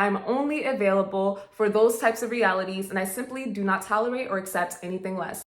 I'm only available for those types of realities, and I simply do not tolerate or accept anything less.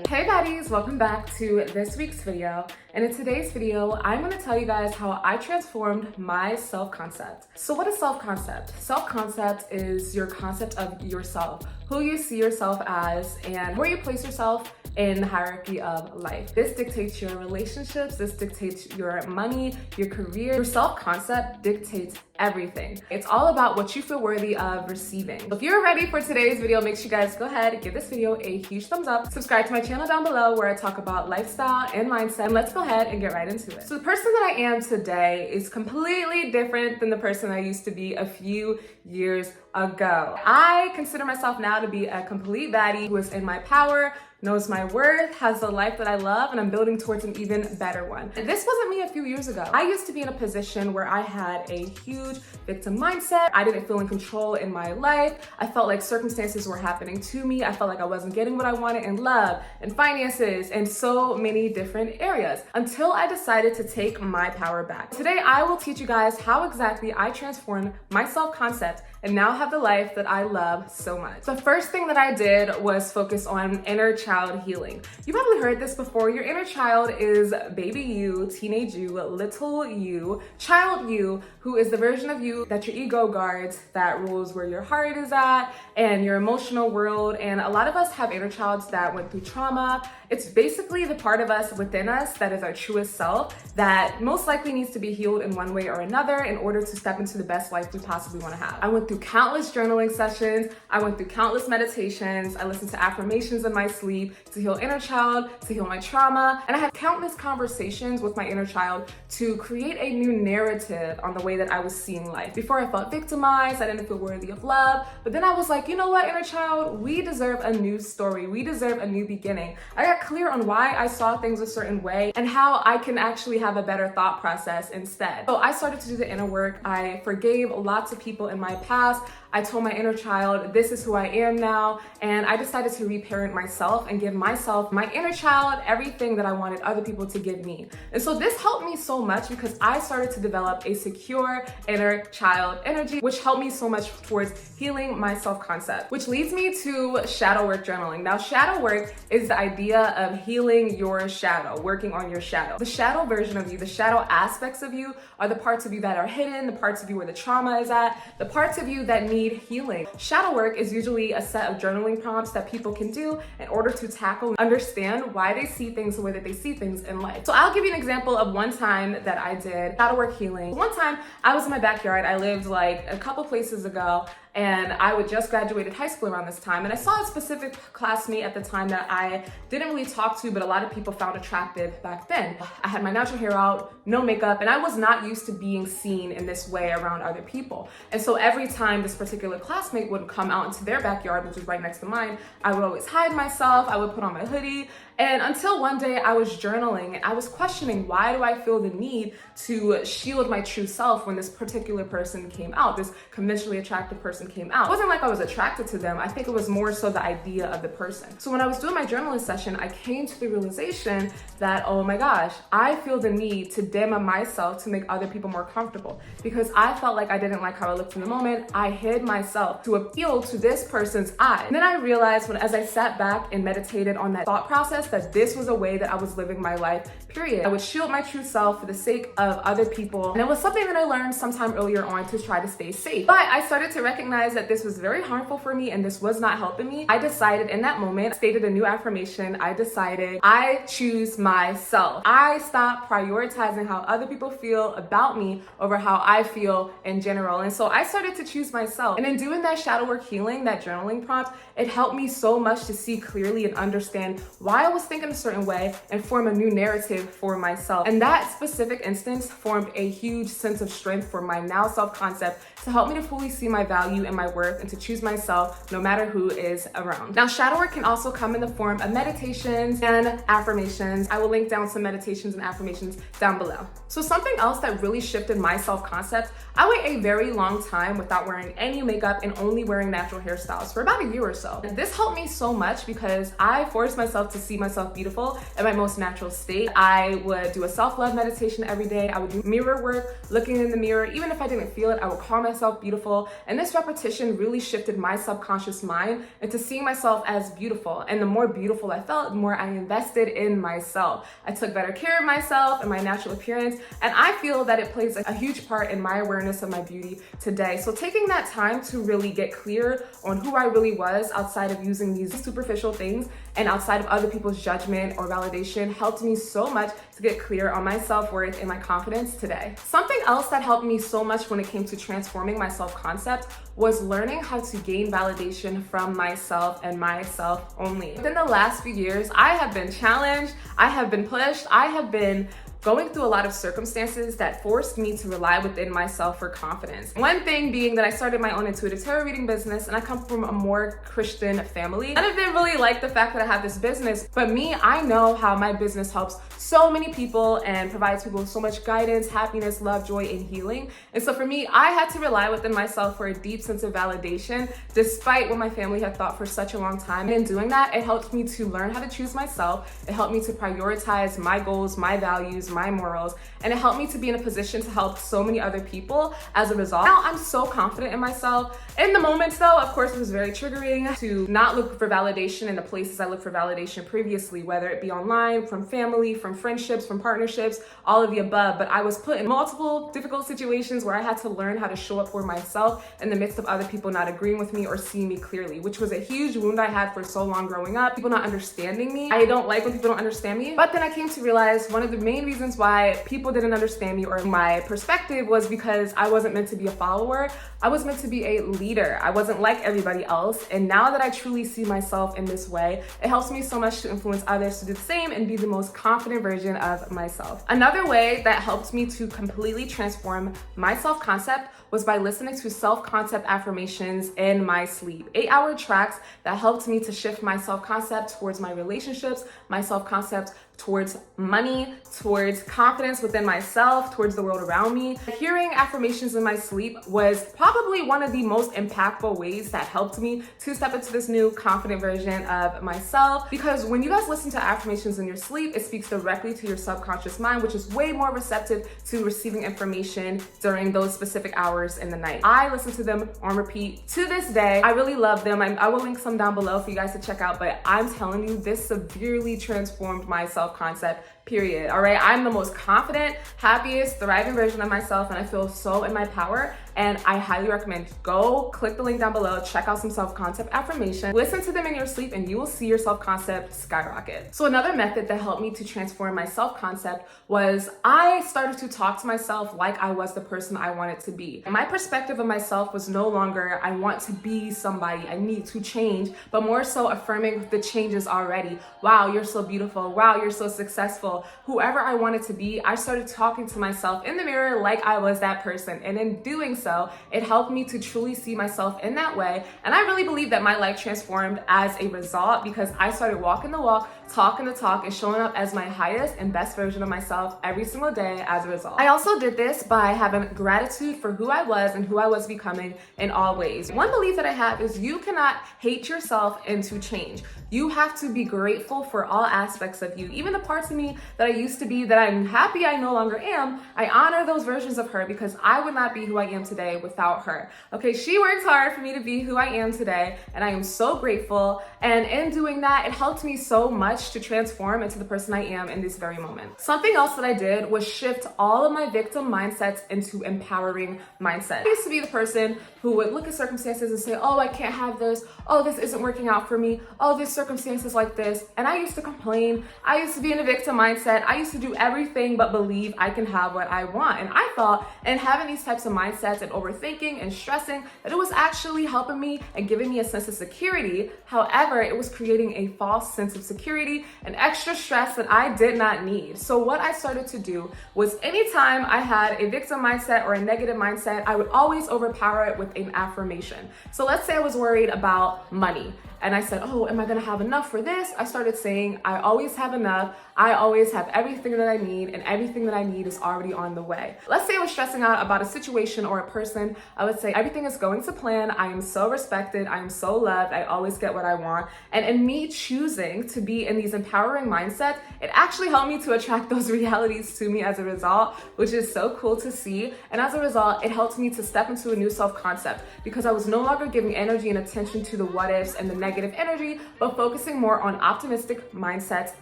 Hey baddies, welcome back to this week's video. And in today's video, I'm going to tell you guys how I transformed my self-concept. So what is self-concept? Self-concept is your concept of yourself, who you see yourself as, and where you place yourself in the hierarchy of life. This dictates your relationships, this dictates your money, your career. Your self-concept dictates everything. It's all about what you feel worthy of receiving. If you're ready for today's video, make sure you guys go ahead and give this video a huge thumbs up. Subscribe to my channel down below where I talk about lifestyle and mindset. And let's go ahead and get right into it. So the person that I am today is completely different than the person I used to be a few years ago. I consider myself now to be a complete baddie who is in my power, knows my worth, has the life that I love, and I'm building towards an even better one. And this wasn't me a few years ago. I used to be in a position where I had a huge victim mindset. I didn't feel in control in my life. I felt like circumstances were happening to me. I felt like I wasn't getting what I wanted in love and finances and so many different areas until I decided to take my power back. Today, I will teach you guys how exactly I transformed my self-concept and now have the life that I love so much. The first thing that I did was focus on inner child healing. You probably heard this before. Your inner child is baby you, teenage you, little you, child you, who is the version of you that your ego guards, that rules where your heart is at and your emotional world. And a lot of us have inner childs that went through trauma. It's basically the part of us within us that is our truest self that most likely needs to be healed in one way or another in order to step into the best life we possibly want to have. I went through countless journaling sessions. I went through countless meditations. I listened to affirmations in my sleep to heal inner child, to heal my trauma. And I had countless conversations with my inner child to create a new narrative on the way that I was seeing life. Before I felt victimized, I didn't feel worthy of love. But then I was like, you know what, inner child, we deserve a new story. We deserve a new beginning. I got clear on why I saw things a certain way and how I can actually have a better thought process instead. So I started to do the inner work. I forgave lots of people in my past. I told my inner child, this is who I am now. And I decided to reparent myself and give myself, my inner child, everything that I wanted other people to give me. And so this helped me so much because I started to develop a secure inner child energy, which helped me so much towards healing my self-concept, which leads me to shadow work journaling. Now, shadow work is the idea of healing your shadow, working on your shadow. The shadow version of you, the shadow aspects of you are the parts of you that are hidden, the parts of you where the trauma is at, the parts of you that need healing. Shadow work is usually a set of journaling prompts that people can do in order to tackle and understand why they see things the way that they see things in life. So I'll give you an example of one time that I did shadow work healing. One time I was in my backyard. I lived like a couple places ago, and I would just graduated high school around this time. And I saw a specific classmate at the time that I didn't really talk to, but a lot of people found attractive back then. I had my natural hair out, no makeup, and I was not used to being seen in this way around other people. And so every time this particular classmate would come out into their backyard, which was right next to mine, I would always hide myself. I would put on my hoodie. And until one day I was journaling and I was questioning, why do I feel the need to shield my true self when this particular person came out, this conventionally attractive person came out? It wasn't like I was attracted to them. I think it was more so the idea of the person. So when I was doing my journaling session, I came to the realization that, oh my gosh, I feel the need to dim myself to make other people more comfortable because I felt like I didn't like how I looked in the moment. I hid myself to appeal to this person's eye. And then I realized as I sat back and meditated on that thought process, that this was a way that I was living my life, period. I would shield my true self for the sake of other people. And it was something that I learned sometime earlier on to try to stay safe. But I started to recognize that this was very harmful for me and this was not helping me. I decided in that moment, stated a new affirmation. I decided I choose myself. I stopped prioritizing how other people feel about me over how I feel in general. And so I started to choose myself. And in doing that shadow work healing, that journaling prompt, it helped me so much to see clearly and understand why I was thinking a certain way and form a new narrative for myself. And that specific instance formed a huge sense of strength for my now self-concept to help me to fully see my value and my worth and to choose myself no matter who is around. Now, shadow work can also come in the form of meditations and affirmations. I will link down some meditations and affirmations down below. So something else that really shifted my self-concept, I went a very long time without wearing any makeup and only wearing natural hairstyles for about a year or so. And this helped me so much because I forced myself to see myself myself beautiful in my most natural state. I would do a self-love meditation every day. I would do mirror work, looking in the mirror. Even if I didn't feel it, I would call myself beautiful. And this repetition really shifted my subconscious mind into seeing myself as beautiful. And the more beautiful I felt, the more I invested in myself. I took better care of myself and my natural appearance. And I feel that it plays a huge part in my awareness of my beauty today. So taking that time to really get clear on who I really was outside of using these superficial things and outside of other people's judgment or validation helped me so much to get clear on my self-worth and my confidence today. Something else that helped me so much when it came to transforming my self-concept was learning how to gain validation from myself and myself only. Within the last few years, I have been challenged, I have been pushed, I have been going through a lot of circumstances that forced me to rely within myself for confidence. One thing being that I started my own intuitive tarot reading business, and I come from a more Christian family. None of them really like the fact that I have this business, but me, I know how my business helps so many people and provides people so much guidance, happiness, love, joy, and healing. And so for me, I had to rely within myself for a deep sense of validation, despite what my family had thought for such a long time. And in doing that, it helped me to learn how to choose myself. It helped me to prioritize my goals, my values, my morals, and it helped me to be in a position to help so many other people as a result. Now I'm so confident in myself. In the moments though, of course, it was very triggering to not look for validation in the places I looked for validation previously, whether it be online, from family, from friendships, from partnerships, all of the above. But I was put in multiple difficult situations where I had to learn how to show up for myself in the midst of other people not agreeing with me or seeing me clearly, which was a huge wound I had for so long growing up. People not understanding me. I don't like when people don't understand me. But then I came to realize one of the main reasons why people didn't understand me or my perspective was because I wasn't meant to be a follower. I was meant to be a leader. I wasn't like everybody else. And now that I truly see myself in this way, it helps me so much to influence others to do the same and be the most confident version of myself. Another way that helped me to completely transform my self-concept was by listening to self-concept affirmations in my sleep. 8-hour tracks that helped me to shift my self-concept towards my relationships, my self-concept towards money, towards confidence within myself, towards the world around me. Hearing affirmations in my sleep was probably one of the most impactful ways that helped me to step into this new confident version of myself. Because when you guys listen to affirmations in your sleep, it speaks directly to your subconscious mind, which is way more receptive to receiving information during those specific hours in the night. I listen to them on repeat to this day. I really love them. I will link some down below for you guys to check out, but I'm telling you, this severely transformed my self-concept, period. All right, I'm the most confident, happiest, thriving version of myself, and I feel so in my power. And I highly recommend go click the link down below, check out some self-concept affirmations, listen to them in your sleep, and you will see your self-concept skyrocket. So another method that helped me to transform my self-concept was I started to talk to myself like I was the person I wanted to be. My perspective of myself was no longer, I want to be somebody, I need to change, but more so affirming the changes already. Wow, you're so beautiful. Wow, you're so successful. Whoever I wanted to be, I started talking to myself in the mirror like I was that person. And in doing so, it helped me to truly see myself in that way. And I really believe that my life transformed as a result because I started walking the walk, talking the talk, and showing up as my highest and best version of myself every single day as a result. I also did this by having gratitude for who I was and who I was becoming in all ways. One belief that I have is you cannot hate yourself into change. You have to be grateful for all aspects of you, even the parts of me that I used to be that I'm happy I no longer am. I honor those versions of her because I would not be who I am today without her. Okay, she worked hard for me to be who I am today, and I am so grateful. And in doing that, it helped me so much to transform into the person I am in this very moment. Something else that I did was shift all of my victim mindsets into empowering mindsets. I used to be the person who would look at circumstances and say, oh, I can't have this. Oh, this isn't working out for me. Oh, this circumstances like this. And I used to complain. I used to be in a victim mindset. I used to do everything but believe I can have what I want. And I thought, and having these types of mindsets and overthinking and stressing, that it was actually helping me and giving me a sense of security. However, it was creating a false sense of security and extra stress that I did not need. So what I started to do was anytime I had a victim mindset or a negative mindset, I would always overpower it with an affirmation. So let's say I was worried about money. And I said, oh, am I gonna have enough for this? I started saying, I always have enough. I always have everything that I need, and everything that I need is already on the way. Let's say I was stressing out about a situation or a person. I would say, everything is going to plan. I am so respected. I am so loved. I always get what I want. And in me choosing to be in these empowering mindsets, it actually helped me to attract those realities to me as a result, which is so cool to see. And as a result, it helped me to step into a new self-concept because I was no longer giving energy and attention to the what ifs and the negative energy, but focusing more on optimistic mindsets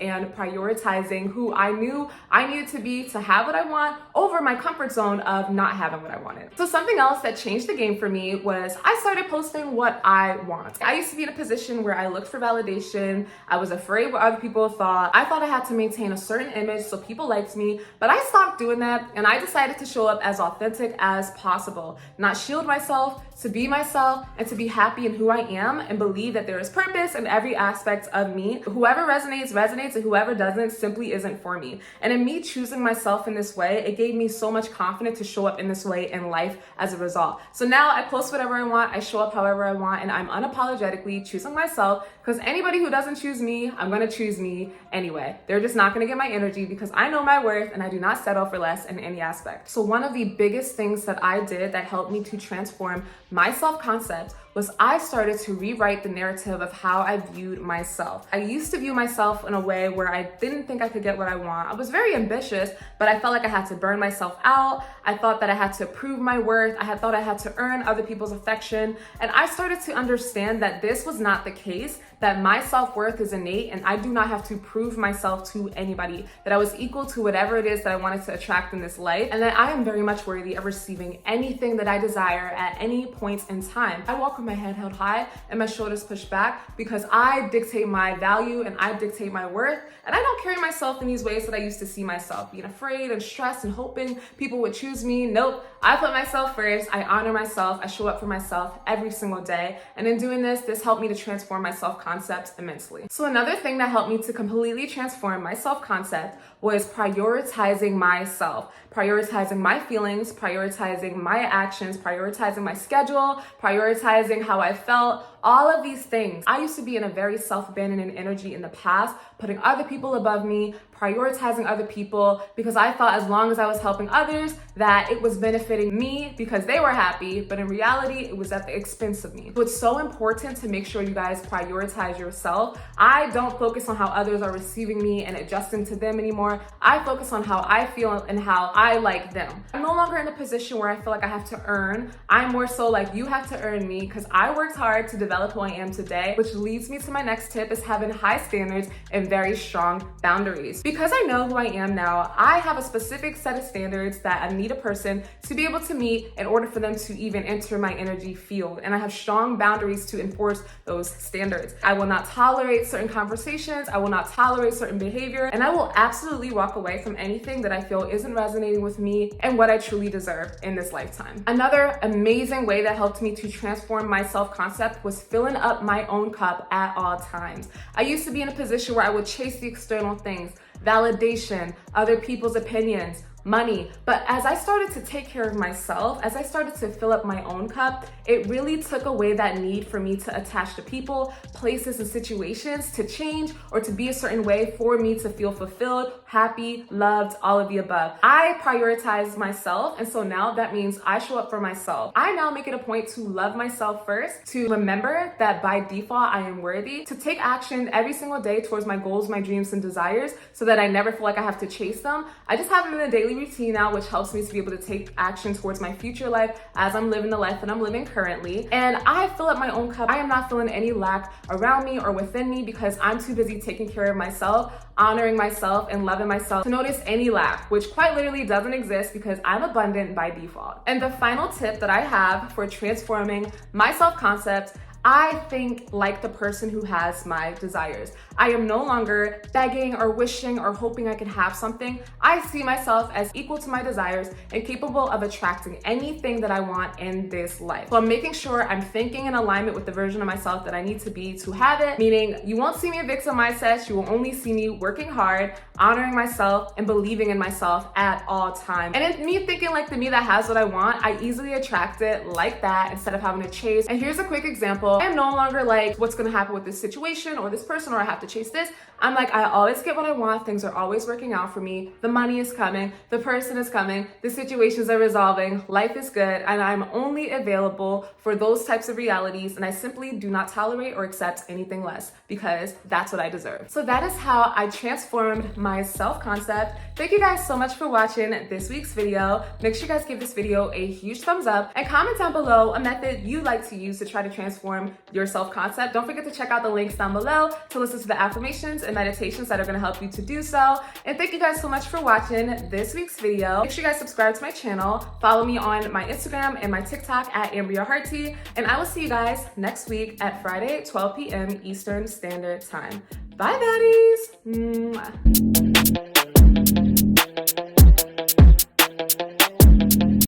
and prioritizing who I knew I needed to be to have what I want over my comfort zone of not having what I wanted. So something else that changed the game for me was I started posting what I want. I used to be in a position where I looked for validation. I was afraid what other people thought. I thought I had to maintain a certain image so people liked me, but I stopped doing that and I decided to show up as authentic as possible, not shield myself, to be myself and to be happy in who I am and believe that there is purpose in every aspect of me. Whoever resonates, resonates, and whoever doesn't simply isn't for me. And in me choosing myself in this way, it gave me so much confidence to show up in this way in life as a result. So now I post whatever I want, I show up however I want, and I'm unapologetically choosing myself because anybody who doesn't choose me, I'm gonna choose me anyway. They're just not gonna get my energy because I know my worth and I do not settle for less in any aspect. So one of the biggest things that I did that helped me to transform my self-concept was I started to rewrite the narrative of how I viewed myself. I used to view myself in a way where I didn't think I could get what I want. I was very ambitious, but I felt like I had to burn myself out. I thought that I had to prove my worth. I had thought I had to earn other people's affection. And I started to understand that this was not the case, that my self-worth is innate and I do not have to prove myself to anybody, that I was equal to whatever it is that I wanted to attract in this life, and that I am very much worthy of receiving anything that I desire at any point in time. I walk with my head held high and my shoulders pushed back because I dictate my value and I dictate my worth, and I don't carry myself in these ways that I used to see myself, being afraid and stressed and hoping people would choose me. Nope, I put myself first, I honor myself, I show up for myself every single day, and in doing this helped me to transform my self-concept immensely. So another thing that helped me to completely transform my self-concept was prioritizing myself, prioritizing my feelings, prioritizing my actions, prioritizing my schedule, prioritizing how I felt, all of these things. I used to be in a very self-abandoning energy in the past, putting other people above me, prioritizing other people because I thought as long as I was helping others that it was benefiting me because they were happy, but in reality, it was at the expense of me. So it's so important to make sure you guys prioritize yourself. I don't focus on how others are receiving me and adjusting to them anymore. I focus on how I feel and how I like them. I'm no longer in a position where I feel like I have to earn. I'm more so like you have to earn me because I worked hard to develop who I am today, which leads me to my next tip is having high standards and very strong boundaries. Because I know who I am now, I have a specific set of standards that I need a person to be able to meet in order for them to even enter my energy field. And I have strong boundaries to enforce those standards. I will not tolerate certain conversations, I will not tolerate certain behavior, and I will absolutely walk away from anything that I feel isn't resonating with me and what I truly deserve in this lifetime. Another amazing way that helped me to transform my self-concept was filling up my own cup at all times. I used to be in a position where I would chase the external things, validation, other people's opinions, money. But as I started to take care of myself, as I started to fill up my own cup, it really took away that need for me to attach to people, places, and situations to change or to be a certain way for me to feel fulfilled, happy, loved, all of the above. I prioritize myself, and so now that means I show up for myself. I now make it a point to love myself first, to remember that by default I am worthy, to take action every single day towards my goals, my dreams, and desires so that I never feel like I have to chase them. I just have them in a daily routine now, which helps me to be able to take action towards my future life as I'm living the life that I'm living currently. And I fill up my own cup. I am not feeling any lack around me or within me because I'm too busy taking care of myself, honoring myself, and loving myself to notice any lack, which quite literally doesn't exist because I'm abundant by default. And the final tip that I have for transforming my self-concept, I think like the person who has my desires. I am no longer begging or wishing or hoping I can have something. I see myself as equal to my desires and capable of attracting anything that I want in this life. So I'm making sure I'm thinking in alignment with the version of myself that I need to be to have it, meaning you won't see me in victim mindset, you will only see me working hard, honoring myself, and believing in myself at all times. And in me thinking like the me that has what I want, I easily attract it like that instead of having to chase. And here's a quick example. So I'm no longer like, what's gonna happen with this situation or this person, or I have to chase this. I'm like, I always get what I want. Things are always working out for me. The money is coming. The person is coming. The situations are resolving. Life is good. And I'm only available for those types of realities. And I simply do not tolerate or accept anything less, because that's what I deserve. So that is how I transformed my self-concept. Thank you guys so much for watching this week's video. Make sure you guys give this video a huge thumbs up and comment down below a method you like to use to try to transform your self-concept. Don't forget to check out the links down below to listen to the affirmations and meditations that are going to help you to do so. And thank you guys so much for watching this week's video. Make sure you guys subscribe to my channel, follow me on my Instagram and my TikTok at Ambria Hearty, and I will see you guys next week at Friday, 12 p.m. Eastern Standard Time. Bye, baddies. Mwah.